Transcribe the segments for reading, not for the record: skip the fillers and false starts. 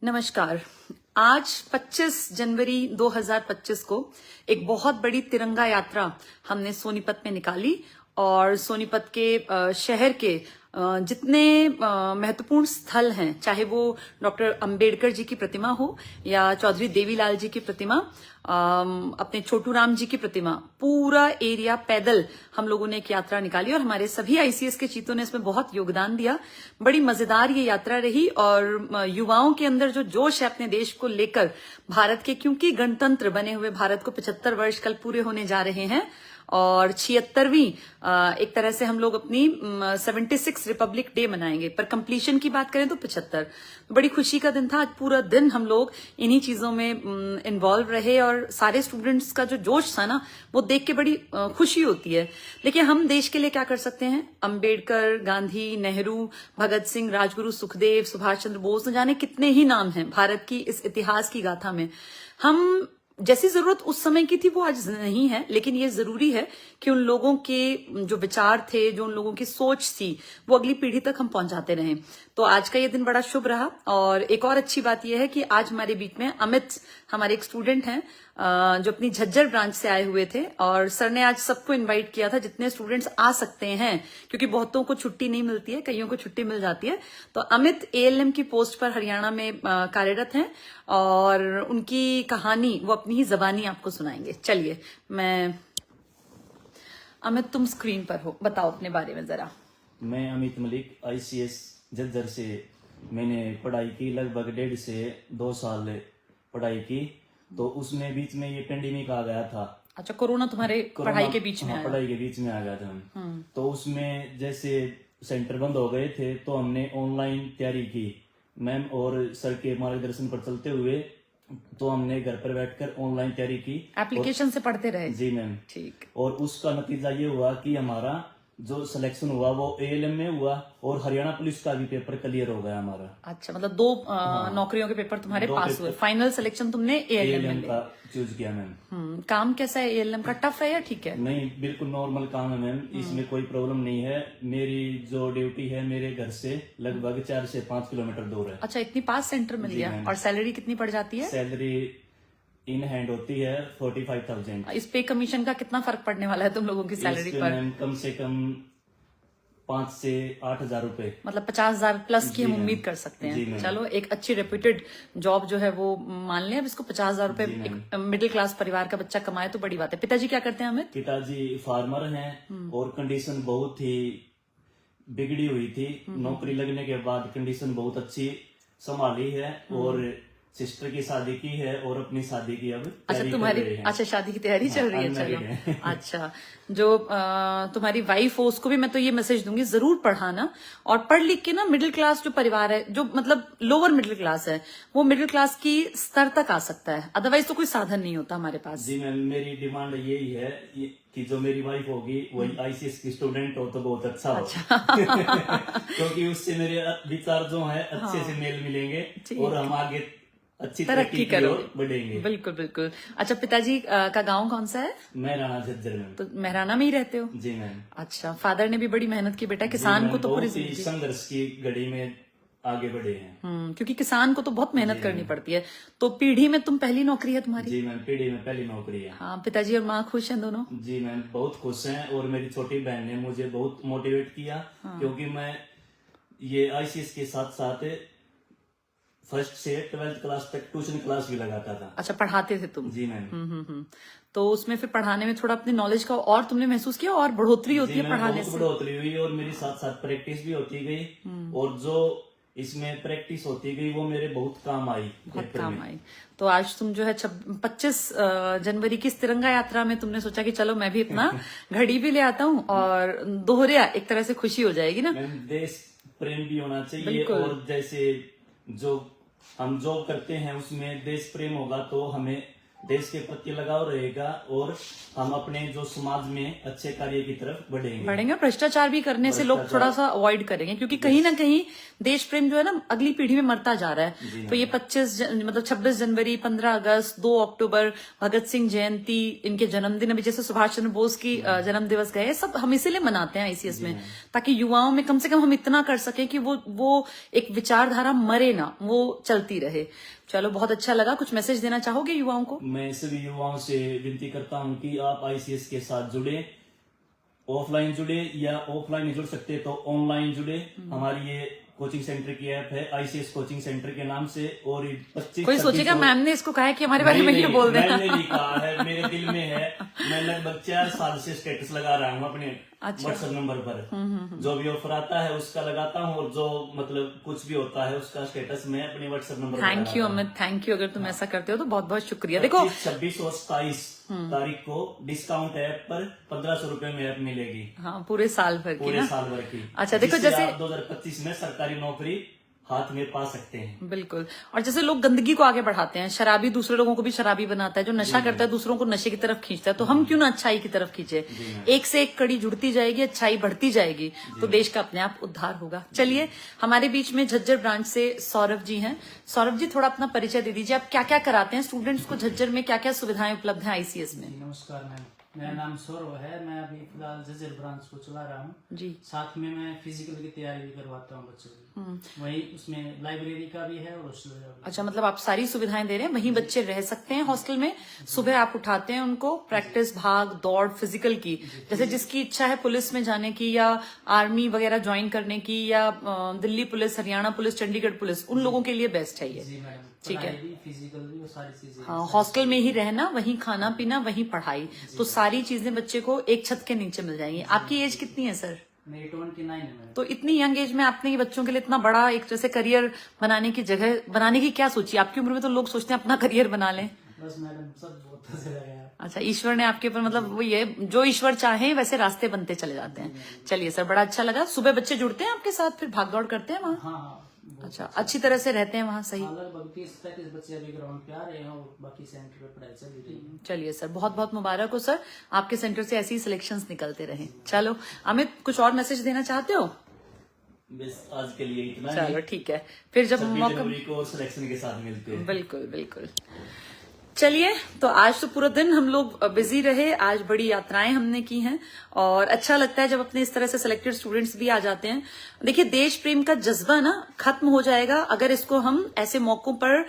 नमस्कार। आज 25 जनवरी 2025 को एक बहुत बड़ी तिरंगा यात्रा हमने सोनीपत में निकाली और सोनीपत के शहर के जितने महत्वपूर्ण स्थल हैं, चाहे वो डॉक्टर अंबेडकर जी की प्रतिमा हो या चौधरी देवीलाल जी की प्रतिमा, अपने छोटू राम जी की प्रतिमा, पूरा एरिया पैदल हम लोगों ने एक यात्रा निकाली और हमारे सभी आईसीएस के चीतों ने इसमें बहुत योगदान दिया। बड़ी मजेदार ये यात्रा रही और युवाओं के अंदर जो जोश है अपने देश को लेकर, भारत के, क्योंकि गणतंत्र बने हुए भारत को 75 वर्ष कल पूरे होने जा रहे हैं और 76वीं एक तरह से हम लोग अपनी 76 रिपब्लिक डे मनाएंगे, पर कंप्लीशन की बात करें तो 75। बड़ी खुशी का दिन था। आज पूरा दिन हम लोग इन्हीं चीजों में इन्वॉल्व रहे और सारे स्टूडेंट्स का जो जोश था ना, वो देख के बड़ी खुशी होती है। देखिए, हम देश के लिए क्या कर सकते हैं। अंबेडकर, गांधी, नेहरू, भगत सिंह, राजगुरु, सुखदेव, सुभाष चंद्र बोस, न जाने कितने ही नाम हैं भारत की इस इतिहास की गाथा में। हम जैसी जरूरत उस समय की थी वो आज नहीं है, लेकिन ये जरूरी है कि उन लोगों के जो विचार थे, जो उन लोगों की सोच थी, वो अगली पीढ़ी तक हम पहुंचाते रहें। तो आज का ये दिन बड़ा शुभ रहा। और एक और अच्छी बात यह है कि आज हमारे बीच में अमित, हमारे एक स्टूडेंट हैं जो अपनी झज्जर ब्रांच से आए हुए थे और सर ने आज सबको इनवाइट किया था, जितने स्टूडेंट्स आ सकते हैं, क्योंकि बहुतों को छुट्टी नहीं मिलती है, कईयों को छुट्टी मिल जाती है। तो अमित एएलएम की पोस्ट पर हरियाणा में कार्यरत हैं और उनकी कहानी वो अपनी ही जबानी आपको सुनाएंगे। चलिए, अमित, तुम स्क्रीन पर हो, बताओ अपने बारे में जरा। मैं अमित मलिक, आईसीएस झज्जर से मैंने पढ़ाई की, लगभग 1.5 से 2 साल पढ़ाई की। तो उसमें बीच में ये पेंडेमिक आ गया था। अच्छा, कोरोना तुम्हारे पढ़ाई के बीच में आया? पढ़ाई के बीच में आ गया था। तो उसमें जैसे सेंटर बंद हो गए थे तो हमने ऑनलाइन तैयारी की मैम, और सर के मार्गदर्शन पर चलते हुए तो हमने घर पर बैठकर ऑनलाइन तैयारी की। एप्लीकेशन से पढ़ते रहे? जी मैम। ठीक। और उसका नतीजा ये हुआ कि हमारा जो सिलेक्शन हुआ वो एएलएम में हुआ और हरियाणा पुलिस का भी पेपर क्लियर हो गया हमारा। अच्छा, मतलब 2 नौकरियों के पेपर तुम्हारे पास हुए। फाइनल सिलेक्शन तुमने एएलएम का चूज किया मैम। काम कैसा है एएलएम का? टफ है या ठीक है? नहीं, बिल्कुल नॉर्मल काम है मैम, इसमें कोई प्रॉब्लम नहीं है। मेरी जो ड्यूटी है मेरे घर से लगभग 4 से 5 किलोमीटर दूर है। अच्छा, इतनी पास सेंटर मिल गया। और सैलरी कितनी पड़ जाती है? सैलरी इन हैंड होती है 45,000। इस पे कमीशन का कितना फर्क पड़ने वाला है तुम लोगों की सैलरी पर? कम से कम 5 से 8 हजार रुपए, मतलब 50,000 प्लस की हम उम्मीद कर सकते हैं। चलो, एक अच्छी रेप्यूटेड जॉब जो है वो मान लें। अब इसको 50,000 रुपए एक मिडिल क्लास परिवार का बच्चा कमाए तो बड़ी बात है। पिताजी क्या करते हैं अमित? पिताजी फार्मर हैं और कंडीशन बहुत ही बिगड़ी हुई थी। नौकरी लगने के बाद कंडीशन बहुत अच्छी संभाली है और सिस्टर की शादी की है और अपनी शादी की अब अच्छा, तुम्हारी अच्छा शादी की तैयारी चल रही है। चलो अच्छा, जो तुम्हारी वाइफ हो उसको भी मैं तो ये मैसेज दूंगी, जरूर पढ़ाना और पढ़ लिख के ना मिडिल क्लास जो परिवार है, जो मतलब लोअर मिडिल क्लास है, वो मिडिल क्लास की स्तर तक आ सकता है। अदरवाइज तो कोई साधन नहीं होता हमारे पास। जी मैम, मेरी डिमांड यही है कि जो मेरी वाइफ होगी वही आईसीएस की स्टूडेंट हो तो बहुत अच्छा हो। क्योंकि उससे मेरे विचार जो है अच्छे से मेल मिलेंगे और हम आगे अच्छी तरक्की करो, बढ़ेंगे। बिल्कुल बिल्कुल। अच्छा, पिताजी का गांव कौन सा है? मेहराना झज्जर में। तो मेहराना में ही रहते हो? जी मैम। अच्छा, फादर ने भी बड़ी मेहनत की बेटा, किसान को तो पूरी संघर्ष की घड़ी में आगे बढ़े हैं। क्योंकि किसान को तो बहुत मेहनत करनी पड़ती है। तो पीढ़ी में तुम पहली नौकरी है तुम्हारी? जी मैम, पीढ़ी में पहली नौकरी है। हाँ, पिताजी और माँ खुश हैं दोनों? जी मैम, बहुत खुश हैं। और मेरी छोटी बहन ने मुझे बहुत मोटिवेट किया। क्योंकि मैं ये आईसीएस के साथ साथ 1st से 12th क्लास तक ट्यूशन क्लास भी लगाता था। अच्छा, पढ़ाते थे तुम? जी मैम। तो उसमें फिर पढ़ाने में थोड़ा अपनी नॉलेज का और तुमने महसूस किया और बढ़ोतरी होती है पढ़ाने से? बढ़ोतरी हुई और मेरी साथ साथ प्रैक्टिस भी होती गई और जो इसमें प्रैक्टिस होती गई वो मेरे बहुत काम आई। तो आज तुम जो है 25 जनवरी की इस तिरंगा यात्रा में तुमने सोचा कि चलो मैं भी अपना घड़ी भी ले आता हूँ और दोहरिया एक तरह से खुशी हो जाएगी ना। देश प्रेम भी होना चाहिए और जैसे जो हम जॉब करते हैं उसमें देश प्रेम होगा तो हमें देश के प्रति लगाव रहेगा और हम अपने जो समाज में अच्छे कार्य की तरफ बढ़ेंगे। भ्रष्टाचार भी करने से लोग थोड़ा सा अवॉइड करेंगे, क्योंकि कहीं ना कहीं देश प्रेम जो है ना अगली पीढ़ी में मरता जा रहा है। तो ये 26 जनवरी, 15 अगस्त, 2 अक्टूबर, भगत सिंह जयंती, इनके जन्मदिन, अभी जैसे सुभाष चंद्र बोस की जन्म दिवस गए, सब हम इसीलिए मनाते हैं आईसीएस में, ताकि युवाओं में कम से कम हम इतना कर सके कि वो एक विचारधारा मरे ना, वो चलती रहे। चलो, बहुत अच्छा लगा। कुछ मैसेज देना चाहोगे युवाओं को? मैं सभी युवाओं से विनती करता हूं कि आप आईसीएस के साथ जुड़े, ऑफलाइन जुड़े या ऑफलाइन नहीं जुड़ सकते तो ऑनलाइन जुड़े। हमारी ये कोचिंग सेंटर की ऐप है आईसीएस कोचिंग सेंटर के नाम से। और 25 कोई सोचेगा मैम ने इसको कहा है कि हमारे बारे में ये बोल देना। मैंने नहीं कहा है, मेरे दिल में है। मैं लगभग 4 साल से स्टेटस लगा रहा हूँ अपने व्हाट्सएप नंबर पर। जो भी ऑफर आता है उसका लगाता हूँ, और जो मतलब कुछ भी होता है उसका स्टेटस मैं अपने व्हाट्सएप नंबर पर। Thank you Amit, thank you. अगर तुम ऐसा करते हो तो बहुत बहुत शुक्रिया। देखो 26 और 27 तारीख को डिस्काउंट ऐप पर 1500 रुपए में ऐप मिलेगी। हाँ, पूरे साल भर की, पूरे ना? साल भर की। अच्छा, देखो जैसे 2025 में सरकारी नौकरी हाथ में पा सकते हैं। बिल्कुल। और जैसे लोग गंदगी को आगे बढ़ाते हैं, शराबी दूसरे लोगों को भी शराबी बनाता है, जो नशा करता है दूसरों को नशे की तरफ खींचता है, तो हम क्यों ना अच्छाई की तरफ खींचे? एक से एक कड़ी जुड़ती जाएगी, अच्छाई बढ़ती जाएगी, तो देश का अपने आप उद्धार होगा। चलिए, हमारे बीच में झज्जर ब्रांच से सौरभ जी हैं। सौरभ जी, थोड़ा अपना परिचय दे दीजिए। आप क्या क्या कराते हैं स्टूडेंट्स को? झज्जर में क्या क्या सुविधाएं उपलब्ध है आईसीएस में? नमस्कार मैम, मेरा नाम सौरभ है। मैं अभी फिलहाल झज्जर ब्रांच को चला रहा हूँ जी। साथ में मैं फिजिकल की तैयारी भी करवाता हूँ बच्चों की। वही उसमें लाइब्रेरी का भी है और हॉस्टल का भी। अच्छा, मतलब आप सारी सुविधाएं दे रहे हैं, वहीं बच्चे रह सकते हैं हॉस्टल में। सुबह आप उठाते हैं उनको, प्रैक्टिस, भाग दौड़, फिजिकल की, जैसे जिसकी इच्छा है पुलिस में जाने की या आर्मी वगैरह ज्वाइन करने की, या Delhi police, Haryana police, Chandigarh police, उन लोगों के लिए बेस्ट है ये। जी मैडम, ठीक है। फिजिकल भी और सारी चीजें। हाँ, हॉस्टल में ही रहना, वहीं खाना पीना, वहीं पढ़ाई, तो सारी चीजें बच्चे को एक छत के नीचे मिल जाएंगी। आपकी एज कितनी है सर? मेरी 29 है मैडम। तो इतनी यंग एज में आपने ये बच्चों के लिए इतना बड़ा एक जैसे करियर बनाने की जगह बनाने की क्या सोची? आपकी उम्र में तो लोग सोचते हैं अपना करियर बना लें। बस मैडम, सब बहुत अच्छा लगा। अच्छा, ईश्वर ने आपके ऊपर, मतलब वो ये जो ईश्वर चाहे वैसे रास्ते बनते चले जाते हैं। चलिए सर, बड़ा अच्छा लगा। सुबह बच्चे जुड़ते हैं आपके साथ, फिर भाग दौड़ करते हैं वहाँ? हाँ, अच्छा, अच्छी तरह से रहते हैं वहाँ? सही। लगभग 30-35 बच्चे अभी ग्राउंड पे आ रहे हैं और बाकी सेंटर पे पढ़ाई चल रही है। चलिए सर, बहुत बहुत मुबारक हो सर, आपके सेंटर से ऐसी सिलेक्शंस निकलते रहे। चलो अमित, कुछ और मैसेज देना चाहते हो? बस आज के लिए इतना ही। चलो ठीक है, फिर जब 26 मौका। जनवरी को सिलेक्शन के साथ मिलते हैं। बिल्कुल बिल्कुल। चलिए, तो आज तो पूरा दिन हम लोग बिजी रहे, आज बड़ी यात्राएं हमने की हैं, और अच्छा लगता है जब अपने इस तरह से सिलेक्टेड स्टूडेंट्स भी आ जाते हैं। देखिए, देश प्रेम का जज्बा ना खत्म हो जाएगा अगर इसको हम ऐसे मौकों पर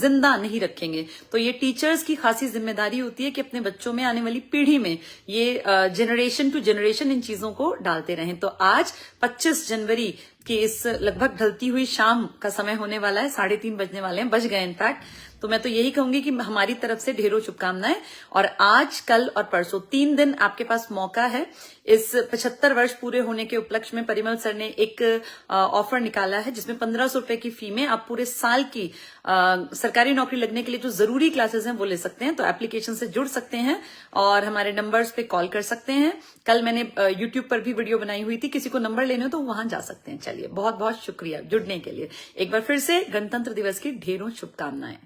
जिंदा नहीं रखेंगे। तो ये टीचर्स की खासी जिम्मेदारी होती है कि अपने बच्चों में, आने वाली पीढ़ी में ये जनरेशन टू जनरेशन इन चीजों को डालते रहें। तो आज 25 जनवरी की इस लगभग ढलती हुई शाम का समय होने वाला है, 3:30 बजने वाले हैं, बज गए इनफैक्ट। तो मैं तो यही कहूंगी कि हमारी तरफ से ढेरों शुभकामनाएं। और आज, कल और परसों 3 दिन आपके पास मौका है। इस 75 वर्ष पूरे होने के उपलक्ष्य में परिमल सर ने एक ऑफर निकाला है, जिसमें 1500 रुपए की फी में आप पूरे साल की सरकारी नौकरी लगने के लिए जो जरूरी क्लासेस हैं वो ले सकते हैं। तो एप्लीकेशन से जुड़ सकते हैं और हमारे नंबर्स पे कॉल कर सकते हैं। कल मैंने यूट्यूब पर भी वीडियो बनाई हुई थी, किसी को नंबर लेने हो तो वहां जा सकते हैं। चलिए, बहुत बहुत शुक्रिया जुड़ने के लिए। एक बार फिर से गणतंत्र दिवस की ढेरों शुभकामनाएं।